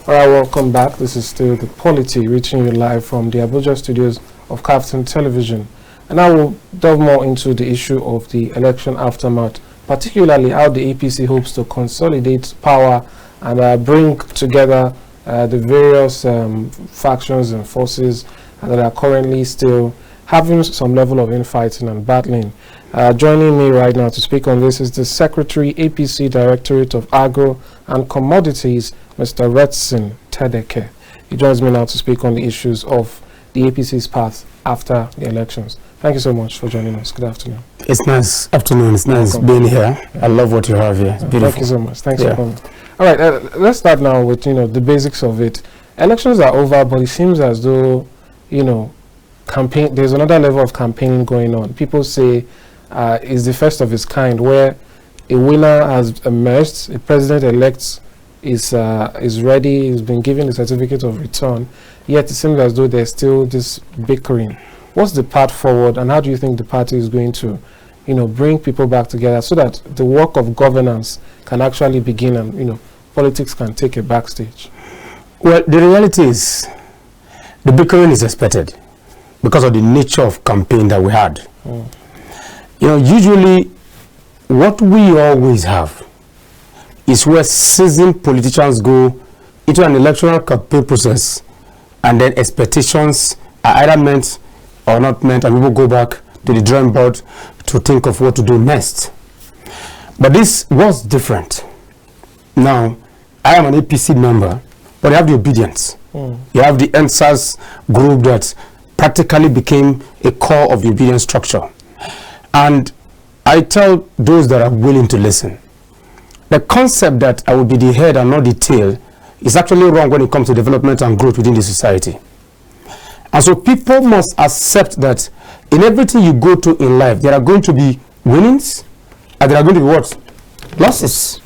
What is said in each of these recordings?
All right, welcome back. This is still the Polity, reaching you live from the Abuja studios of Kaftan Television. And I will delve more into the issue of the election aftermath, particularly how the APC hopes to consolidate power and bring together the various factions and forces that are currently still having some level of infighting and battling. Joining me right now to speak on this is the Secretary, APC Directorate of Agro and Commodities, Mr. Redson Tedeke. He joins me now to speak on the issues of the APC's path after the elections. Thank you so much for joining us. Good afternoon. It's nice afternoon. It's nice being here. I love what you have here. It's beautiful. Thank you so much. Thanks for coming. All right, let's start now with the basics of it. Elections are over, but it seems as though campaign. There's another level of campaigning going on. People say it's the first of its kind, where a winner has emerged, a president-elect is ready, he's been given the certificate of return, yet it seems as though there's still this bickering. What's the path forward, and how do you think the party is going to bring people back together so that the work of governance can actually begin and politics can take a backstage? Well, the reality is the bickering is expected because of the nature of campaign that we had. Usually what we always have is where seasoned politicians go into an electoral campaign process, and then expectations are either met or not met, and people go back to the drawing board to think of what to do next. But this was different. Now, I am an APC member, but you have the obedience. You have the NSAS group that practically became a core of the obedience structure. And I tell those that are willing to listen, the concept that I will be the head and not the tail is actually wrong when it comes to development and growth within the society. And so people must accept that in everything you go to in life, there are going to be winnings and there are going to be what? Losses.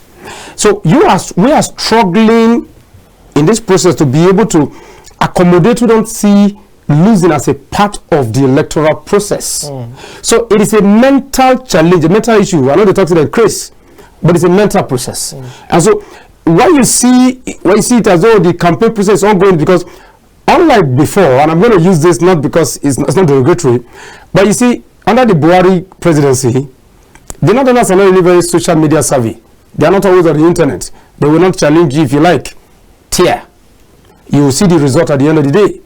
So we are struggling in this process to be able to accommodate. We don't see losing as a part of the electoral process. So it is a mental challenge, a mental issue. I know they talk to the Chris, but it's a mental process. And so when you see it as though the campaign process is ongoing, because unlike before, and I'm going to use this not because it's not derogatory, but you see, under the Buhari presidency, the Northerners are not really very social media savvy. They are not always on the internet. They will not challenge you if you like. Tear. You will see the result at the end of the day.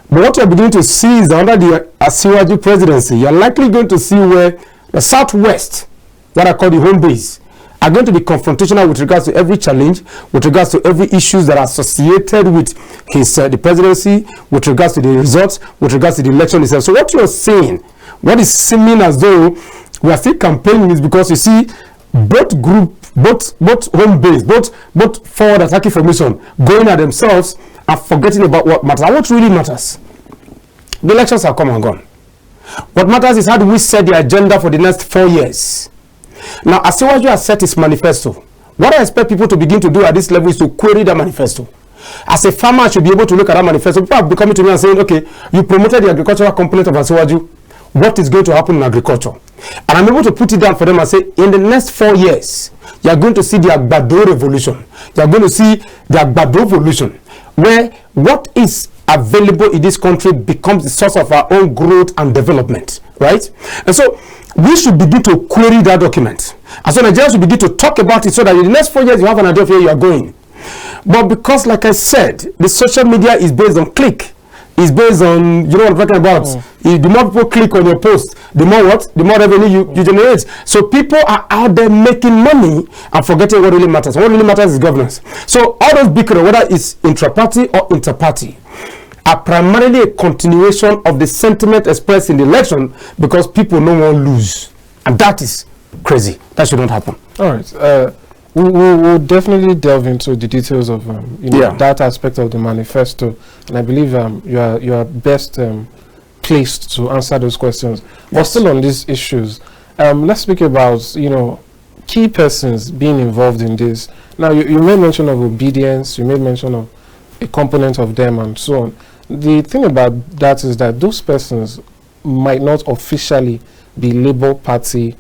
But what you're beginning to see is that under the Asiwaju presidency, you're likely going to see where the Southwest, what I call the home base, are going to be confrontational with regards to every challenge, with regards to every issues that are associated with the presidency, with regards to the results, with regards to the election itself. So what you're saying, what is seeming as though we are still campaigning, is because you see both home base, both forward attacking formation going at themselves and forgetting about what matters. And what really matters? The elections have come and gone. What matters is how do we set the agenda for the next 4 years. Now, Asiwaju has set his manifesto. What I expect people to begin to do at this level is to query the manifesto. As a farmer, I should be able to look at that manifesto. People have been coming to me and saying, okay, you promoted the agricultural component of Asiwaju. What is going to happen in agriculture? And I'm able to put it down for them and say, in the next 4 years, you are going to see the Agbado revolution. You are going to see the Agbado revolution, where what is available in this country becomes the source of our own growth and development, right? And so we should begin to query that document. And so Nigerians should begin to talk about it so that in the next 4 years you have an idea of where you are going. But because, like I said, the social media is based on click. It's based on, what I'm talking about. The more people click on your post, the more what? The more revenue you generate. So people are out there making money and forgetting what really matters. What really matters is governance. So all those bickering, whether it's intra-party or inter-party, are primarily a continuation of the sentiment expressed in the election because people no more lose. And that is crazy. That should not happen. All right. We'll definitely delve into the details of that aspect of the manifesto, and I believe you are best placed to answer those questions. But still on these issues, let's speak about key persons being involved in this. Now you made mention of obedience, you made mention of a component of them, and so on. The thing about that is that those persons might not officially be Labour Party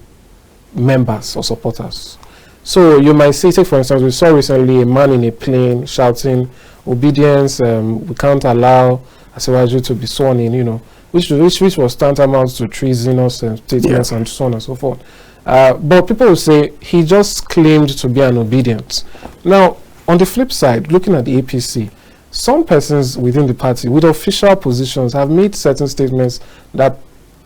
members or supporters. So you might see, take for instance, we saw recently a man in a plane shouting obedience, we can't allow Asiwaju to be sworn in, you know, which was tantamount to treasonous statements and so on and so forth. But people will say he just claimed to be an obedient. Now, on the flip side, looking at the APC, some persons within the party with official positions have made certain statements that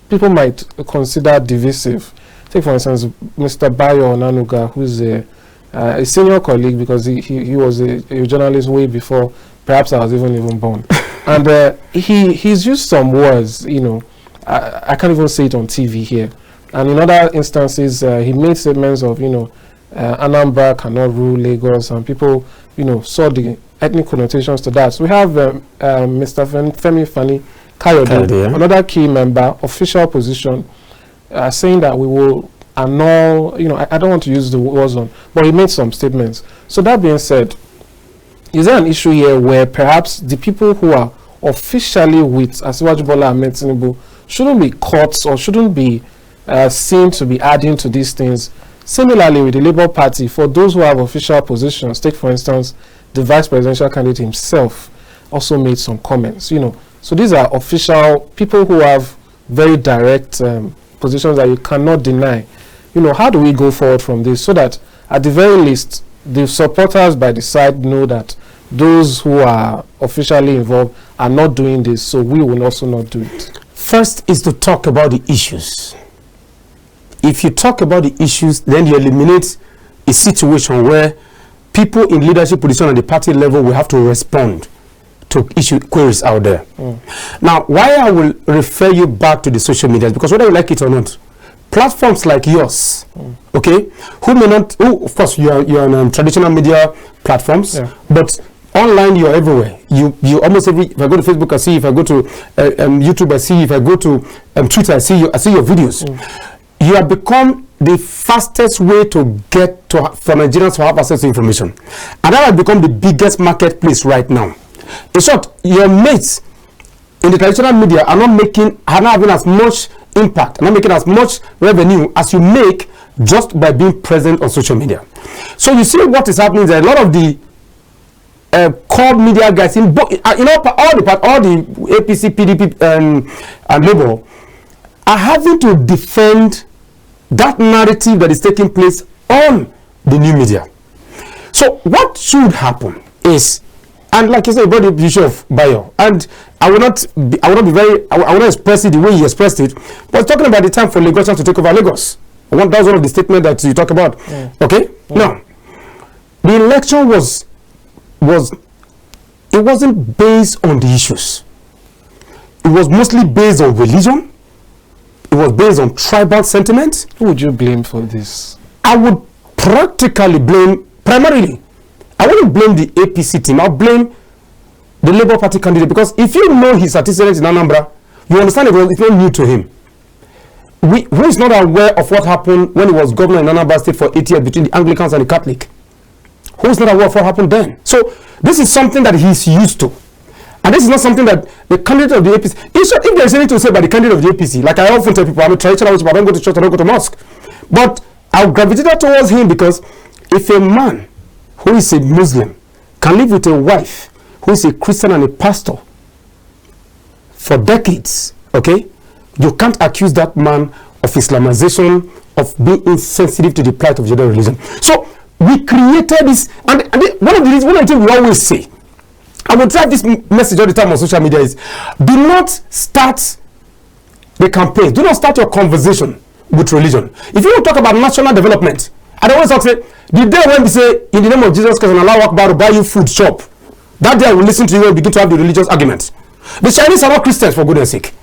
people might consider divisive. Take for instance, Mr. Bayo Onanuga, who's a senior colleague, because he was a journalist way before perhaps I was even born. And he's used some words, you know, I can't even say it on TV here. And in other instances, he made statements of, you know, Anambra cannot rule Lagos, and people, you know, saw the ethnic connotations to that. So we have Mr. Femi Fani Kayode, another key member, official position, saying that we will annul, you know, I don't want to use the words on, but he made some statements. So that being said, is there an issue here where perhaps the people who are officially with Asiwaju Bola Ahmed Tinubu shouldn't be caught or shouldn't be seen to be adding to these things? Similarly with the Labour Party, for those who have official positions, take for instance, the vice presidential candidate himself also made some comments, you know. So these are official people who have very direct positions that you cannot deny. You know, how do we go forward from this so that at the very least the supporters by the side know that those who are officially involved are not doing this, so we will also not do it? First is to talk about the issues. If you talk about the issues, then you eliminate a situation where people in leadership position at the party level will have to respond to issue queries out there. Now, why I will refer you back to the social media, because whether you like it or not, platforms like yours, okay, who may not, of course, you're on traditional media platforms, but online you're everywhere. You almost if I go to Facebook, I see. If I go to YouTube, I see. If I go to Twitter, I see your videos. You have become the fastest way to get to for Nigerians to have access to information, and that has become the biggest marketplace right now. In short, your mates in the traditional media are not having as much impact, not making as much revenue as you make just by being present on social media. So you see what is happening there. A lot of the core media guys in both, all the APC, PDP, and Labour are having to defend that narrative that is taking place on the new media. So what should happen is, and like you said about the issue of Bayo, and I will not express it the way he expressed it, but talking about the time for Lagosians to take over Lagos. That was one of the statements that you talk about. Okay? Now, the election it wasn't based on the issues. It was mostly based on religion. It was based on tribal sentiment. Who would you blame for this? I would practically blame, primarily, I wouldn't blame the APC team. I'll blame the Labour Party candidate, because if you know his antecedents in Anambra, you understand it's not new to him. Who is not aware of what happened when he was governor in Anambra State for 8 years between the Anglicans and the Catholic? Who is not aware of what happened then? So this is something that he's used to. And this is not something that the candidate of the APC, if there's anything to say by the candidate of the APC, like I often tell people, I'm a traditional worshipper, I don't go to church, I don't go to mosque. But I'll gravitate towards him because if a man who is a Muslim can live with a wife who is a Christian and a pastor for decades, okay, you can't accuse that man of Islamization, of being insensitive to the plight of the other religion. So we created this, and one of the things we always say, I will drive this message all the time on social media, is do not start the campaign, do not start your conversation with religion. If you want to talk about national development, I always say, the day when we say, in the name of Jesus Christ and Allah Akbar, to buy you food, shop, that day I will listen to you and begin to have the religious argument. The Chinese are not Christians, for goodness sake.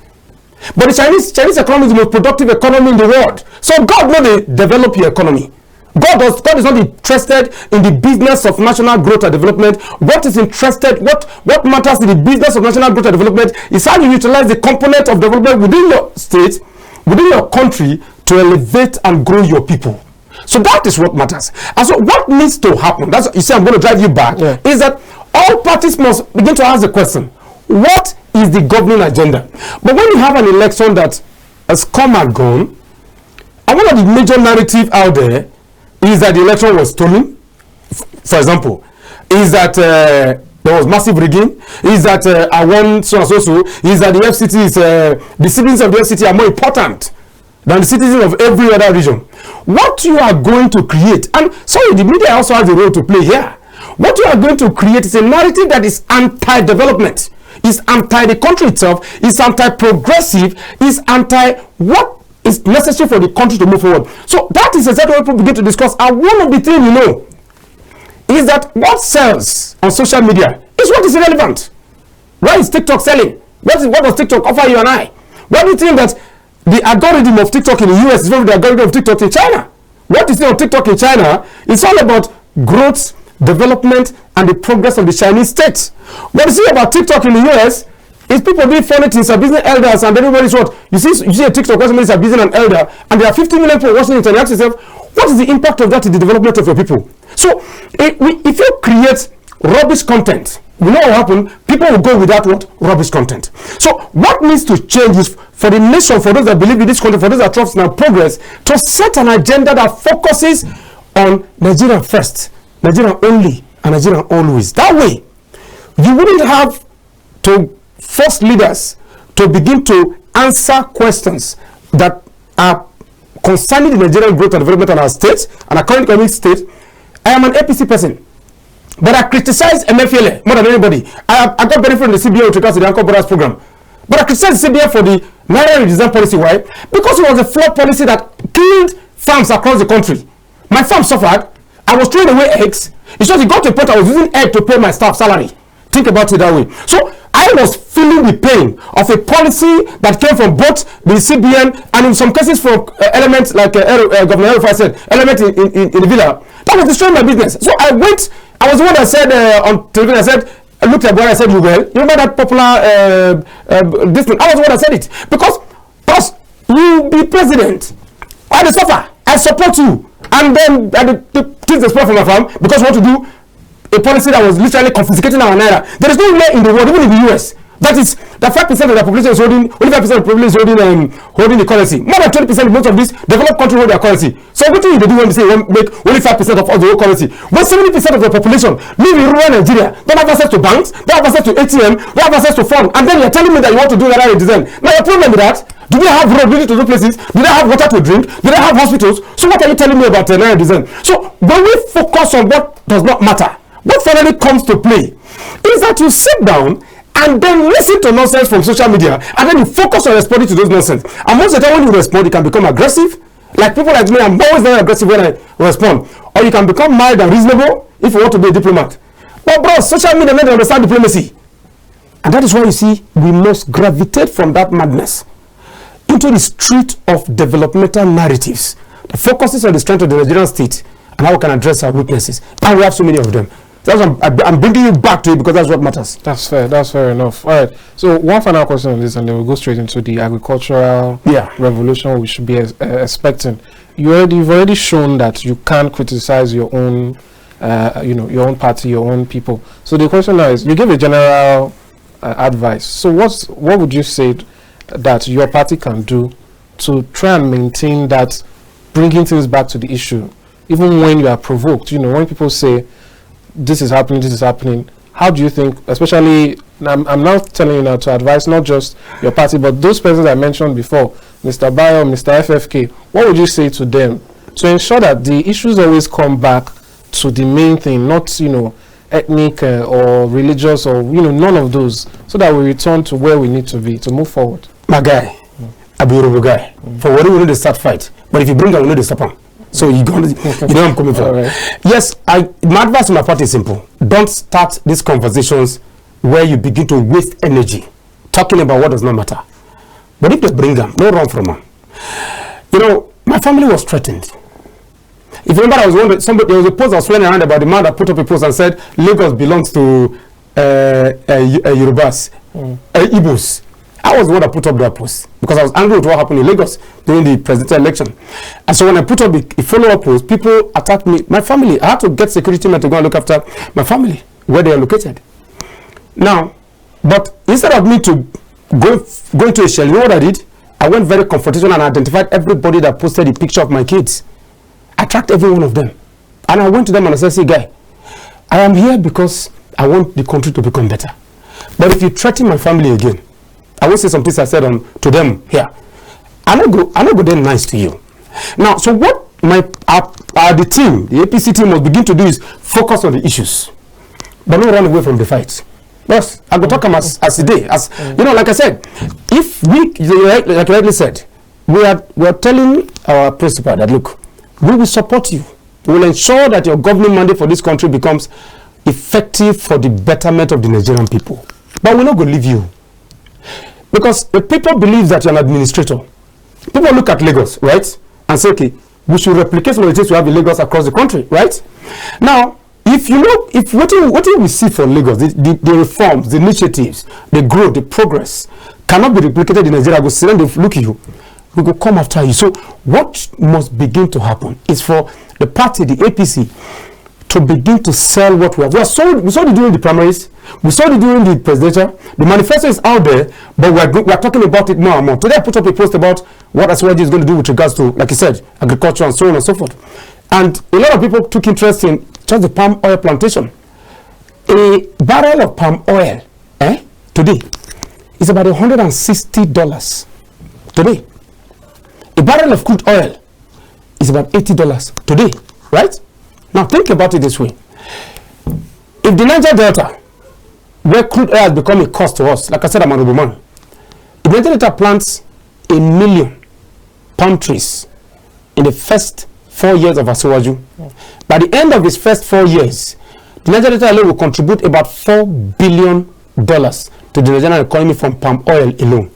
But the Chinese economy is the most productive economy in the world. So God knows they develop your economy. God is not interested in the business of national growth and development. What matters in the business of national growth and development is how you utilize the component of development within your state, within your country, to elevate and grow your people. So that is what matters. And so what needs to happen, that's you say I'm going to drive you back, is that all parties must begin to ask the question, what is the governing agenda? But when you have an election that has come and gone, and one of the major narrative out there Is that the election was stolen, for example? Is that there was massive rigging? Is that I won so and so? Is that the FCT is the citizens of the FCT are more important than the citizens of every other region? What you are going to create, and sorry, the media also has a role to play here. What you are going to create is a narrative that is anti-development, is anti the country itself, is anti-progressive, is anti what is necessary for the country to move forward. So that is exactly what people begin to discuss. And one of the things you know is that what sells on social media is what is irrelevant. Why is TikTok selling? What does TikTok offer you and I? Why do you think that the algorithm of TikTok in the US is from the algorithm of TikTok in China? What is on TikTok in China is all about growth, development, and the progress of the Chinese state. What you see about TikTok in the US is people doing funny things, abusing elders, and everybody's what? You see a TikTok where somebody's abusing an elder, and there are 50 million people watching it, and you ask yourself, what is the impact of that in the development of your people? So, if you create rubbish content, you know what will happen? People will go with that what? Rubbish content. So, what needs to change is for the nation, for those that believe in this country, for those that trust in our progress, to set an agenda that focuses on Nigeria first, Nigeria only, and Nigeria always. That way, you wouldn't have to force leaders to begin to answer questions that are concerning the Nigerian growth and development of our state and our current economic state. I am an APC person, but I criticize MFLA more than anybody. I got benefit from the CBN with regards to the Uncle Brothers program, but I criticize the CBN for the Naira redesign policy. Why? Because it was a flawed policy that killed farms across the country. My farm suffered. I was throwing away eggs. It's just it got to a point I was using egg to pay my staff salary. Think about it that way. So I was feeling the pain of a policy that came from both the CBN and in some cases from elements like Governor Erufai said, element in the villa. That was destroying my business. So I was the one that said on television, I said, I looked at what I said, you well. You remember that popular this thing? I was the one that said it. Because you be president. I suffer. I support you. And then the things they spoil from my farm because we want to do a policy that was literally confiscating our naira. There is no way in the world, even in the US, that 5% of the population is holding, only 5% of the population is holding the currency. More than 20% of most of these developed countries hold their currency. So what do they do when they say make only 5% of all the whole currency? But 70% of the population live in rural Nigeria, don't have access to banks, don't have access to ATM, don't have access to funds, and then you're telling me that you want to do that redesign. Now the problem with that, do they have road to do places? Do they have water to drink? Do they have hospitals? So what are you telling me about naira design? So when we focus on what does not matter, what finally comes to play is that you sit down and then listen to nonsense from social media, and then you focus on responding to those nonsense. And most of the time when you respond, you can become aggressive. Like people like me, I'm always very aggressive when I respond. Or you can become mild and reasonable if you want to be a diplomat. But bro, social media doesn't understand diplomacy. And that is why you see, we must gravitate from that madness into the street of developmental narratives that focuses on the strength of the Nigerian state and how we can address our weaknesses. And we have so many of them. That's I'm bringing you back to it because that's what matters. That's fair. That's fair enough. All right. So one final question on this, and then we'll go straight into the agricultural revolution we should be expecting. You've already shown that you can't criticize your own, your own party, your own people. So the question now is, you give a general advice. So what would you say that your party can do to try and maintain that, bringing things back to the issue, even when you are provoked? When people say, this is happening, how do you think, especially, I'm now telling you now to advise not just your party, but those persons I mentioned before, Mr. Bayo, Mr. FFK, what would you say to them to ensure that the issues always come back to the main thing, not, ethnic or religious or, none of those, so that we return to where we need to be to move forward? My guy, a beautiful guy. For what we need to start fight, but if you bring them, we need to stop them. So you know I'm coming from. Right. Yes, my advice to my party is simple. Don't start these conversations where you begin to waste energy talking about what does not matter. But if they bring them, no run from them. My family was threatened. If you remember, there was a post I was running around about the man that put up a post and said Lagos belongs to Yorubas, Igbos. I was the one that put up that post because I was angry with what happened in Lagos during the presidential election. And so when I put up a follow-up post, people attacked me. My family, I had to get security men to go and look after my family, where they are located. Now, but instead of me to go into a shell, you know what I did? I went very confrontational and identified everybody that posted a picture of my kids. I tracked every one of them. And I went to them and I said, see, guy, I am here because I want the country to become better. But if you threaten my family again, I will say some things I said to them here. I'm not go there nice to you. Now, so what the team, the APC team must begin to do is focus on the issues, but not run away from the fight. But I go talk as today, you know, like I said, if we, like you rightly said, we are telling our principal that, look, we will support you. We will ensure that your governing mandate for this country becomes effective for the betterment of the Nigerian people. But we're not going to leave you. Because the people believe that you're an administrator. People look at Lagos, right? And say, okay, we should replicate some of the things we have in Lagos across the country, right? Now, if you know, if what we see for Lagos, the reforms, the initiatives, the growth, the progress cannot be replicated in Nigeria, go sit and they look at you, we will come after you. So what must begin to happen is for the party, the APC, to begin to sell what we have. We saw it during the primaries, we saw it during the presidential. The manifesto is out there, but we're talking about it more and more. Today I put up a post about what Asiwaju is going to do with regards to, like you said, agriculture and so on and so forth. And a lot of people took interest in just the palm oil plantation. A barrel of palm oil today is about $160 today. A barrel of crude oil is about $80 today, right? Now think about it this way. If the Niger Delta, where crude oil has become a cost to us, like I said, I'm a man. If the Niger Delta plants 1 million palm trees in the first 4 years of Asiwaju, by the end of his first 4 years, the Niger Delta alone will contribute about $4 billion to the Nigerian economy from palm oil alone.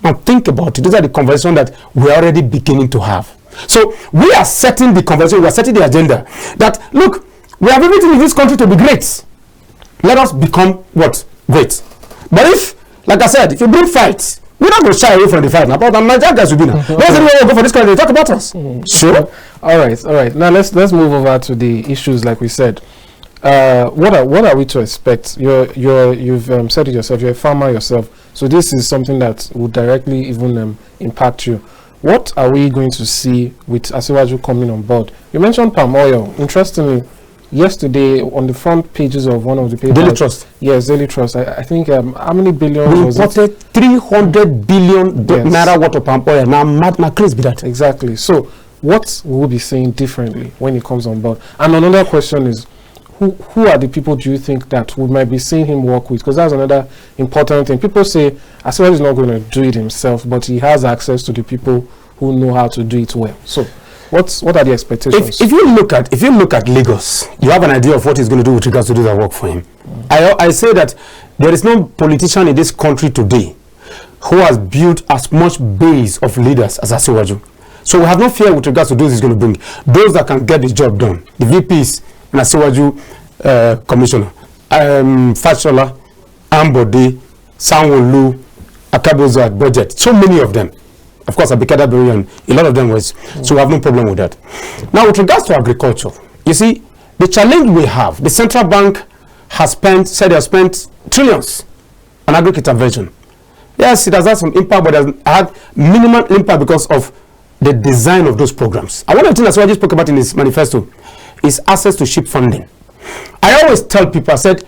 Now think about it. These are the conversations that we're already beginning to have. So we are setting the conversation, we are setting the agenda that, look, we have everything in this country to be great. Let us become what? Great. But if, like I said, if you bring fights, we're not going to shy away from the fight. Now, but Nigerian guys will be now. Let's go for this country. They talk about us. Sure. All right. Now let's move over to the issues, like we said. What are we to expect? You've said it yourself. You're a farmer yourself, so this is something that would directly even impact you. What are we going to see with Asiwaju coming on board? You mentioned palm oil. Interestingly, yesterday on the front pages of one of the papers, Daily Trust. Yes, Daily Trust. I think how many billion? We imported 300 billion naira worth of palm oil. Now, crazy be that. Exactly. So, what will we be saying differently when it comes on board? And another question is, who are the people do you think that we might be seeing him work with? Because that's another important thing. People say Asiwaju is not going to do it himself, but he has access to the people who know how to do it well. So, what are the expectations? If you look at Lagos, you have an idea of what he's going to do with regards to do that work for him. I say that there is no politician in this country today who has built as much base of leaders as Asiwaju. So we have no fear with regards to those he's going to bring. Those that can get the job done. The VPs, and Asiwaju Commissioner, Fashola, Ambode, Sanwo-Olu, Akabozo at budget. So many of them. Of course, Abikada Berian, a lot of them was. So we have no problem with that. Now, with regards to agriculture, you see, the challenge we have, the central bank has said they have spent trillions on agriculture intervention. Yes, it has had some impact, but it has had minimal impact because of the design of those programs. And one of the things that I just spoke about in his manifesto is access to cheap funding. I always tell people, I said,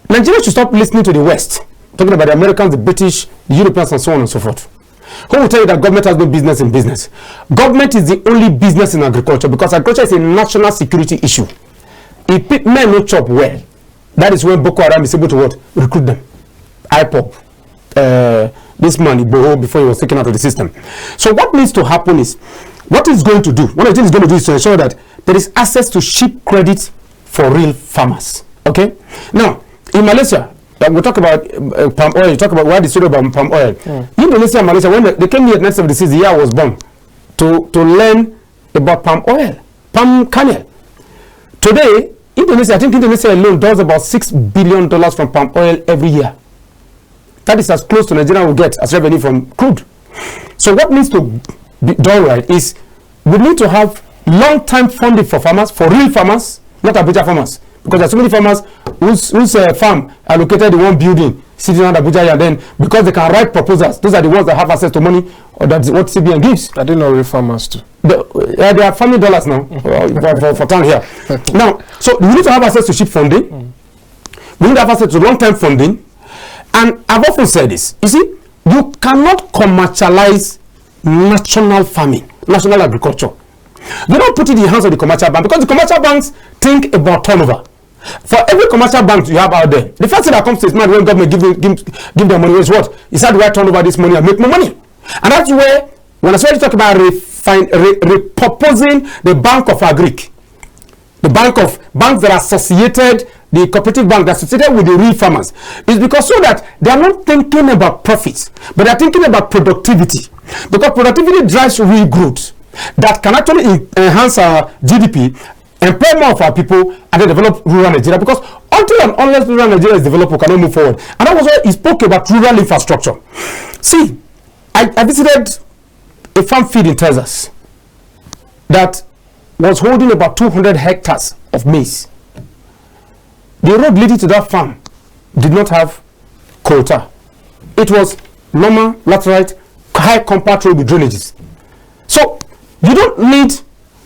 Nigeria should stop listening to the West, talking about the Americans, the British, the Europeans, and so on and so forth. Who will tell you that government has no business in business? Government is the only business in agriculture because agriculture is a national security issue. If men don't chop well, that is when Boko Haram is able to what? Recruit them. IPOP. This man, Iboho, before he was taken out of the system. So what needs to happen is, what he's going to do, one of the things he's going to do is to ensure that there is access to cheap credit for real farmers. Okay? Now, in Malaysia, we talk about palm oil, you talk about why the story about palm oil. Indonesia and Malaysia, when they came here at 1976, the year I was born, to learn about palm oil, palm kernel. Today, Indonesia, I think Indonesia alone does about $6 billion from palm oil every year. That is as close to Nigeria will get as revenue from crude. So what needs to be done right is we need to have long-term funding for farmers, for real farmers, not Abuja farmers. Because there are so many farmers whose farm are located in one building sitting around Abuja, and then because they can write proposals, those are the ones that have access to money, or that's what CBN gives. I didn't know real farmers too. They are farming dollars now for town here. Now, so we need to have access to cheap funding. We need to have access to long-term funding. And I've often said this. You see, you cannot commercialize national farming, national agriculture. You don't put it in the hands of the commercial bank, because the commercial banks think about turnover. For every commercial bank you have out there, the first thing that comes to his mind when government give them money is what? Is how do I turn over this money and make more money? And that's where, when I started to talk about repurposing the Bank of Agric, the banks that are associated, the cooperative bank that's associated with the real farmers, is because so that they are not thinking about profits, but they are thinking about productivity. Because productivity drives real growth that can actually enhance our GDP, employ more of our people, and then develop rural Nigeria. Because until and unless rural Nigeria is developed, we cannot move forward. And that was why he spoke about rural infrastructure. See, I visited a farm field in Texas that was holding about 200 hectares of maize. The road leading to that farm did not have quota. It was normal, laterite, high compact road with drainages. So you don't need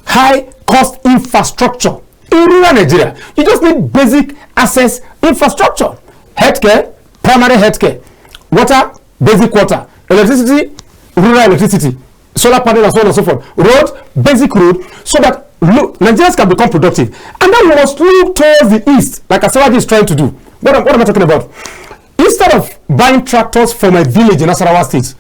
high cost infrastructure in rural Nigeria. You just need basic access infrastructure. Healthcare, primary healthcare, water, basic water, electricity, rural electricity, solar panel, and so on and so forth. Road, basic road, so that Nigerians can become productive. And then we must look towards the east, like Asawadi is trying to do. What am I talking about? Instead of buying tractors from a village in Nasarawa State,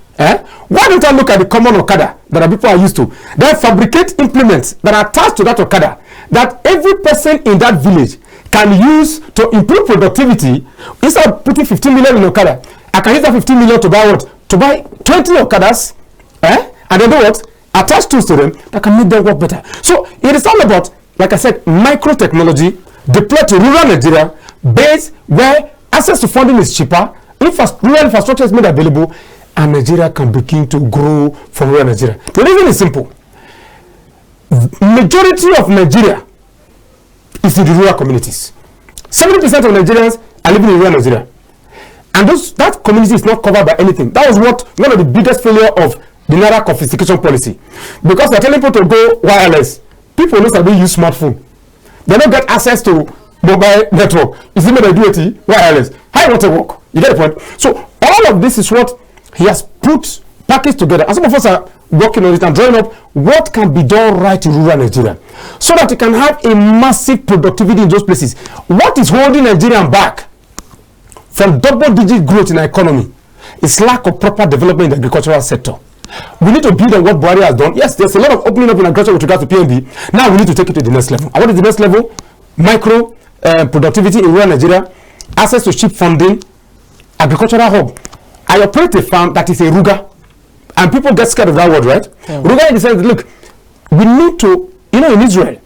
why don't I look at the common Okada that our people are used to? Then fabricate implements that are attached to that Okada that every person in that village can use to improve productivity. Instead of putting 15 million in Okada, I can use that 15 million to buy what? To buy 20 Okadas, and then do what? Attach tools to them that can make them work better. So it is all about, like I said, micro technology deployed to rural Nigeria, based where access to funding is cheaper, rural infrastructure is made available, and Nigeria can begin to grow from rural Nigeria. The reason is simple. Majority of Nigeria is in the rural communities. 70% of Nigerians are living in rural Nigeria. And that community is not covered by anything. That was one of the biggest failure of the Naira confiscation policy. Because they're telling people to go wireless. People know that they use smartphone. They don't get access to mobile network. You see me they do it wireless. How you want to work? You get the point? So all of this is what he has packaged together. And some of us are working on it and drawing up what can be done right in rural Nigeria, so that you can have a massive productivity in those places. What is holding Nigerian back from double-digit growth in the economy is lack of proper development in the agricultural sector. We need to build on what Buhari has done. Yes, there's a lot of opening up in agriculture with regard to PNB. Now we need to take it to the next level. And what is the next level? Micro productivity in rural Nigeria, access to cheap funding, agricultural hub. I operate a farm that is a ruga, and people get scared of that word, right? Yeah. Ruga in the sense that, look, we need to, in Israel,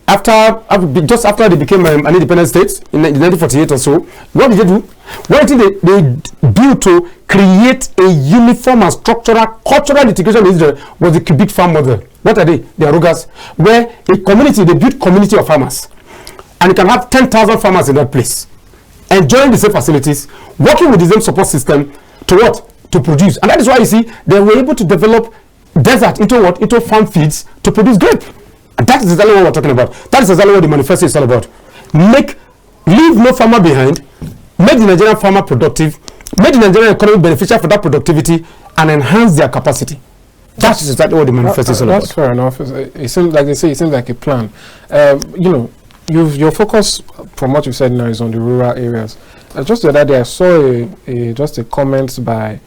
just after they became an independent state in 1948 or so, what did they do? One thing they built to create a uniform and structural cultural integration in Israel was the cubic farm model. What are they? They are rugas, where a community, they built community of farmers, and you can have 10,000 farmers in that place, enjoying the same facilities, working with the same support system to what? To produce. And that is why you see they were able to develop desert into what? Into farm fields to produce grape. And that is exactly what we're talking about. That is exactly what the manifesto is all about. Leave no farmer behind, make the Nigerian farmer productive, make the Nigerian economy beneficial for that productivity, and enhance their capacity. That is exactly what the manifesto is all about. That's fair enough. It seems like they say, it seems like a plan. Your focus, from what you said now, is on the rural areas. Just the other day, I saw just a comment by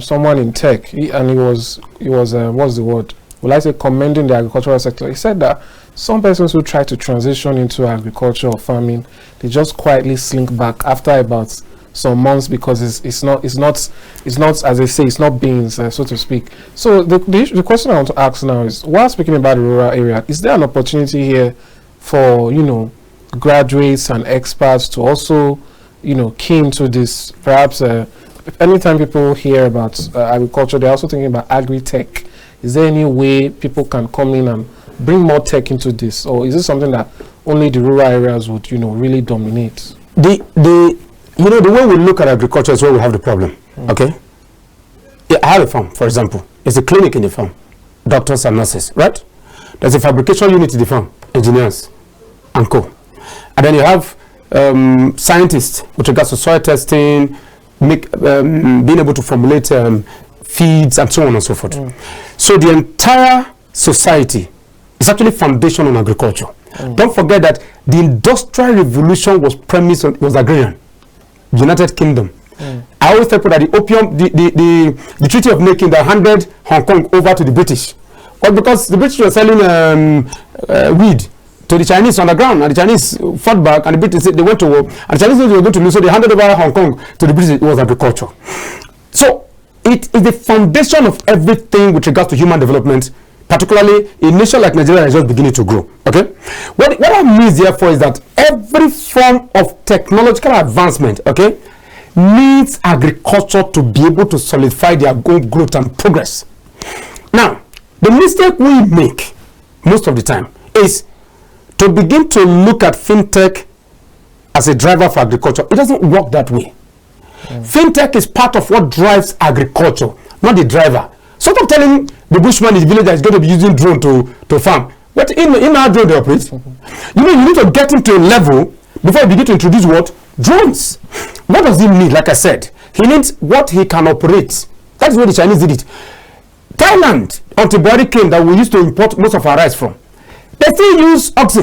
someone in tech, and he was what's the word? Will I say commending the agricultural sector? He said that some persons who try to transition into agriculture or farming, they just quietly slink back after about some months, because it's not as they say, it's not beans, so to speak. So the question I want to ask now is, while speaking about the rural area, is there an opportunity here for graduates and experts to also key into this? Perhaps anytime people hear about agriculture, they're also thinking about agri-tech. Is there any way people can come in and bring more tech into this, or is this something that only the rural areas would really dominate? You You know, the way we look at agriculture is where we have the problem. Okay? Yeah, I have a farm, for example. There's a clinic in the farm, doctors and nurses, right? There's a fabrication unit in the farm, engineers and co. And then you have scientists with regards to soil testing, being able to formulate feeds and so on and so forth. So the entire society is actually foundation on agriculture. Don't forget that the Industrial Revolution was premised on, was agrarian. United Kingdom. I always tell people that the opium, the Treaty of Nanking that handed Hong Kong over to the British, well, because the British were selling weed to the Chinese underground, and the Chinese fought back, and the British, they went to war, and the Chinese were going to lose, so they handed over Hong Kong to the British. It was agriculture. So it is the foundation of everything with regards to human development, particularly in a nation like Nigeria that is just beginning to grow. Okay, what I mean therefore is that every form of technological advancement, okay, needs agriculture to be able to solidify their growth and progress. Now, the mistake we make most of the time is to begin to look at fintech as a driver for agriculture. It doesn't work that way. Fintech is part of what drives agriculture, not the driver. Sort of telling the bushman in the village that he's going to be using drone to farm. But in our drone they operate. You know, you need to get him to a level before you begin to introduce what? Drones. What does he need? Like I said, he needs what he can operate. That's where the Chinese did it. Thailand, until Buhari came, that we used to import most of our rice from, they still use ox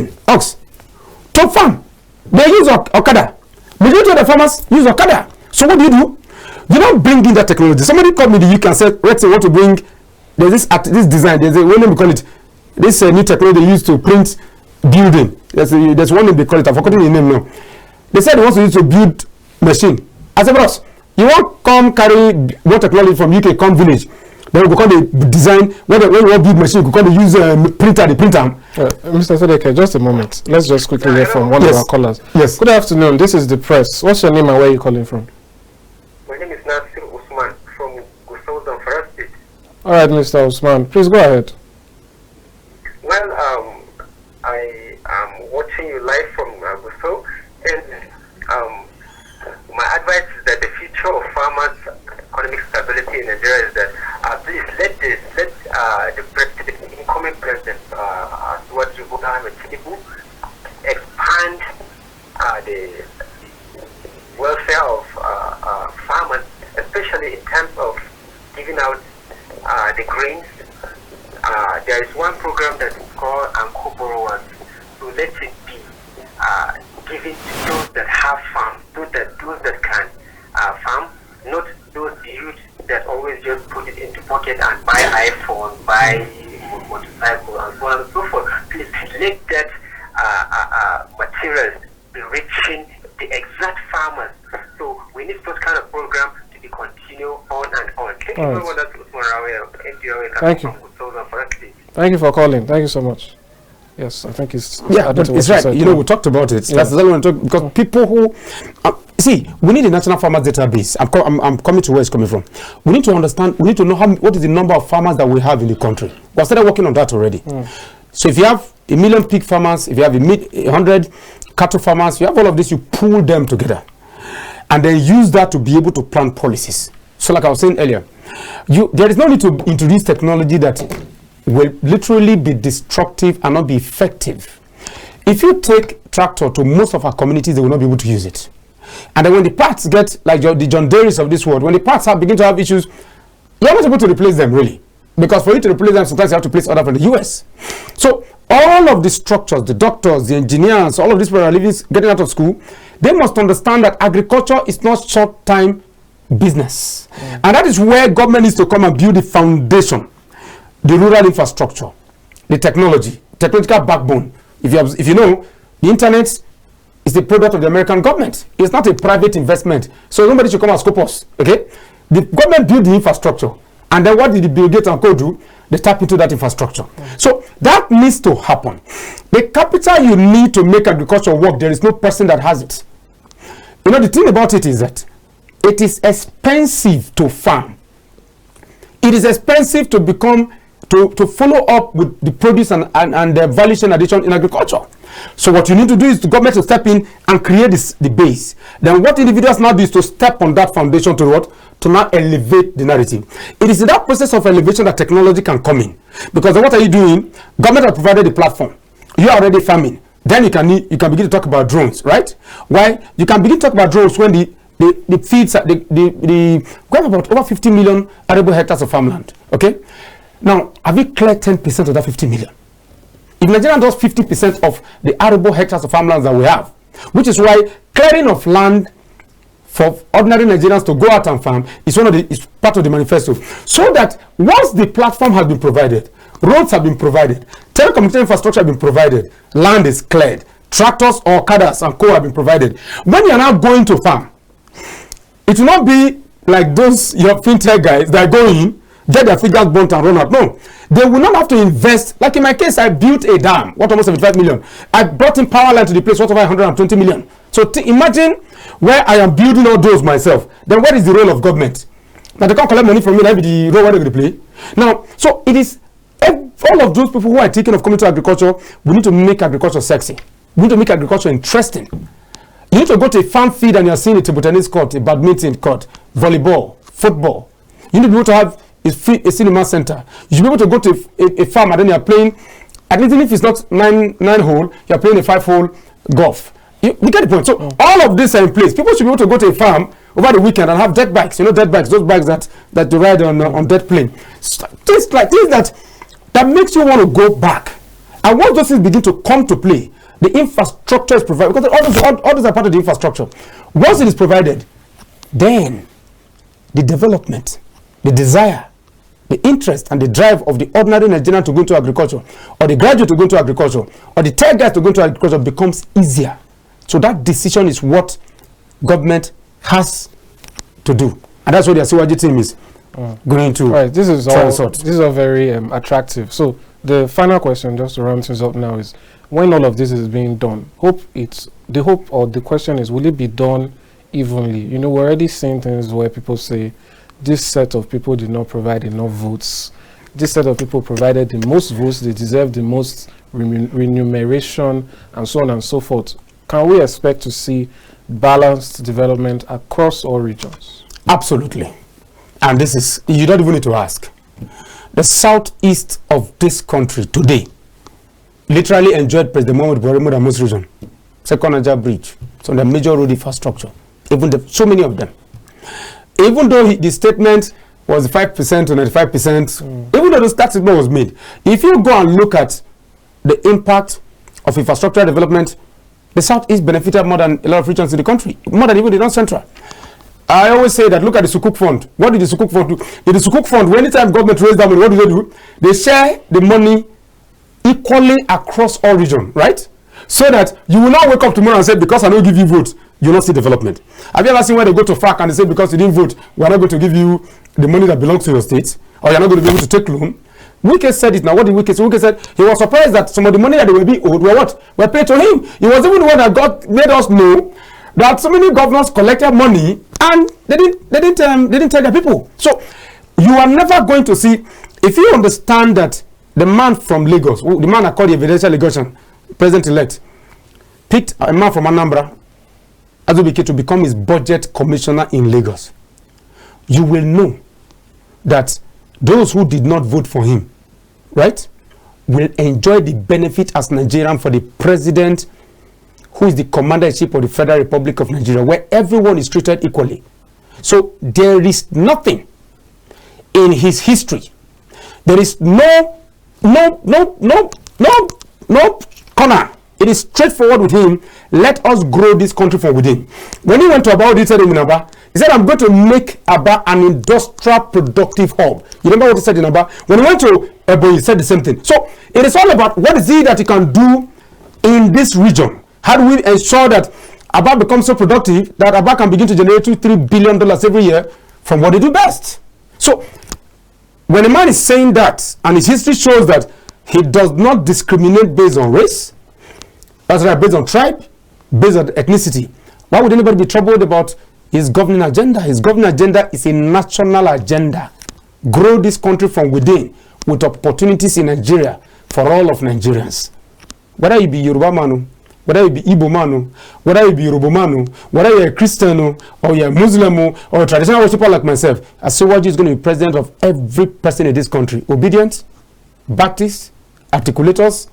to farm. They use Okada. Majority of the farmers use Okada. So what do? You don't bring in that technology. Somebody called me the UK and said, Rex, I want to bring, there's this design, there's a, what name we call it, this new technology they use to print building. There's one name they call it, I've forgotten the name now. They said they want to use to build machine. I said, bros, you won't come carry one technology from UK, come village. Then we call the design, when you want to build machine, you call the use printer, the printer. Mr. Sodeke, just a moment. Let's just quickly hear from one of our callers. Yes. Good afternoon. This is the press. What's your name and where are you calling from? My name is Nasir Usman from Gusau, Zamfara State. All right, Mr. Usman. Please go ahead. Well, I am watching you live from Gusau, and my advice is that the future of farmers' economic stability in Nigeria is that please let the incoming president, towards Bola Tinubu, expand the welfare of farmers, especially in terms of giving out the grains. There is one program that is called Anko Borrowers, so let it be given to those that have farm, those that can farm, not those youth that always just put it into pocket and buy iPhone, buy motorcycle, and so on and so forth. Please let that materials be reaching the exact farmers. So we need such kind of program to be continued on and on. Thank you very much. Thank you. Thank you for calling. Thank you so much. Yes, I think it's... Yeah, but it's right. You know, we talked about it. Yeah. That's exactly what I'm talking, because people who... see, we need a national farmers database. I'm coming to where it's coming from. We need to understand, we need to know what is the number of farmers that we have in the country. We started working on that already. So if you have 1 million pig farmers, if you have 100 cattle farmers, you have all of this, you pool them together. And then use that to be able to plan policies. So like I was saying earlier, there is no need to introduce technology that will literally be destructive and not be effective. If you take tractor to most of our communities, they will not be able to use it. And then when the parts get, like the John Deere's of this world, when the parts begin to have issues, you're not able to replace them, really. Because for you to replace them, sometimes you have to place order from the US. So all of the structures, the doctors, the engineers, all of these people are getting out of school, they must understand that agriculture is not short-time business. And that is where government needs to come and build the foundation, the rural infrastructure, the technological backbone. If you know, the internet is the product of the American government. It's not a private investment. So nobody should come and scope us. Okay? The government built the infrastructure. And then what did the Bill Gates and co do? They tap into that infrastructure. So that needs to happen. The capital you need to make agriculture work, there is no person that has it. You know, the thing about it is that it is expensive to farm. It is expensive to become to follow up with the produce and the value chain addition in agriculture. So what you need to do is the government to step in and create the base. Then what individuals now do is to step on that foundation to what? To now elevate the narrative. It is in that process of elevation that technology can come in. Because what are you doing? Government has provided the platform. You are already farming. Then you can begin to talk about drones, right? Why? You can begin to talk about drones when the feeds we have about over 50 million arable hectares of farmland. Okay? Now, have we cleared 10% of that 50 million? If Nigeria does 50% of the arable hectares of farmlands that we have, which is why clearing of land for ordinary Nigerians to go out and farm is part of the manifesto. So that once the platform has been provided, roads have been provided, telecommunication infrastructure has been provided, land is cleared, tractors or cadres and co have been provided. When you are now going to farm, it will not be like those your fintech guys that are going, get their figures burnt and run out. No, they will not have to invest. Like in my case, I built a dam, worth almost 75 million. I brought in power line to the place, worth over 120 million. So imagine where I am building all those myself. Then what is the role of government? Now they can't collect money from me, that be the role where they're going to play. Now, so it is all of those people who are thinking of coming to agriculture. We need to make agriculture sexy. We need to make agriculture interesting. You need to go to a farm feed and you're seeing a table tennis court, a badminton court, volleyball, football. You need to be able to have a cinema center. You should be able to go to a farm and then you're playing, at least if it's not nine hole, you're playing a 5-hole golf. You get the point. So all of this are in place. People should be able to go to a farm over the weekend and have dirt bikes. You know, dirt bikes, those bikes that you ride on dirt plane. Things that makes you want to go back. And once those things begin to come to play, the infrastructure is provided, because all those are part of the infrastructure. Once it is provided, then the development, the desire, the interest and the drive of the ordinary Nigerian to go into agriculture, or the graduate to go into agriculture, or the tech guy to go into agriculture becomes easier. So that decision is what government has to do. And that's what the Asiwaju team is going to. Right, this is all very attractive. So the final question, just to round things up now, is when all of this is being done, the question is, will it be done evenly? You know, we're already seeing things where people say this set of people did not provide enough votes. This set of people provided the most votes, they deserve the most remuneration, and so on and so forth. Can we expect to see balanced development across all regions? Absolutely. And this is, you don't even need to ask. The southeast of this country today literally enjoyed President Muhammad Buhari most region. Second Niger Bridge. So the major road infrastructure. So many of them. Even though the statement was 5% to 95%, even though that statement was made, if you go and look at the impact of infrastructure development, the southeast benefited more than a lot of regions in the country, more than even the north-central. I always say that, look at the Sukuk Fund. What did the Sukuk Fund do? In the Sukuk Fund, when anytime government raise that money, what do? They share the money equally across all regions, right? So that you will not wake up tomorrow and say, because I don't give you votes, you will not see development. Have you ever seen when they go to FAC and they say, because you didn't vote, we are not going to give you the money that belongs to your state, or you're not going to be able to take loan? Wike said it now. What did Wike say? Wike said he was surprised that some of the money that they were being owed were paid to him. He was even the one that made us know that so many governors collected money and they didn't tell their people. So you are never going to see, if you understand that the man from Lagos, the man I call the evidential Lagosian, president-elect, picked a man from Anambra, Azubike, to become his budget commissioner in Lagos, you will know that those who did not vote for him, right, will enjoy the benefit as Nigerian for the president who is the commander-in-chief of the Federal Republic of Nigeria, where everyone is treated equally. So there is nothing in his history. There is no corner. It is straightforward with him. Let us grow this country from within. When he went to Aba, he said in Aba, he said, I'm going to make Aba an industrial productive hub. You remember what he said in Aba? When he went to Ebo, he said the same thing. So it is all about what is it that he can do in this region. How do we ensure that Aba becomes so productive that Aba can begin to generate $2-3 billion every year from what they do best? So when a man is saying that, and his history shows that he does not discriminate based on race, that's right, based on tribe, based on ethnicity, why would anybody be troubled about his governing agenda? His governing agenda is a national agenda. Grow this country from within. with opportunities in Nigeria for all of Nigerians. Whether you be Yoruba man, whether you be Igbo man, whether you be Yoruba man, whether you're a Christian or you're a Muslim or a traditional worshiper like myself, Asiwaju is going to be president of every person in this country. Obedient, Baptist, articulators,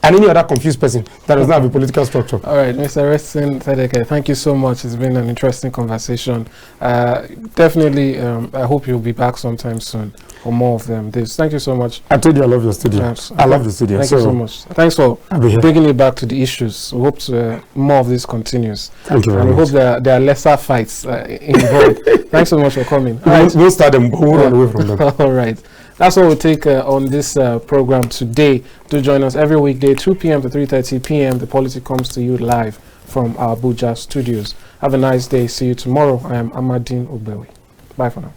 and any other confused person that does not have a political structure. All right, Mr. Reston Thedeke, thank you so much. It's been an interesting conversation. Definitely, I hope you'll be back sometime soon for more of them. Thank you so much. I told you I love your studio. Yes. I love the studio. Thank you so much. Thanks for bringing it back to the issues. We hope more of this continues. Thank you very much. And we hope there are lesser fights involved. Thanks so much for coming. We'll start them, but we'll run away from them. All right. That's what we'll take on this program today. Do join us every weekday, 2 p.m. to 3:30 p.m. The Polity comes to you live from our Abuja studios. Have a nice day. See you tomorrow. I am Amadine Ogbewi. Bye for now.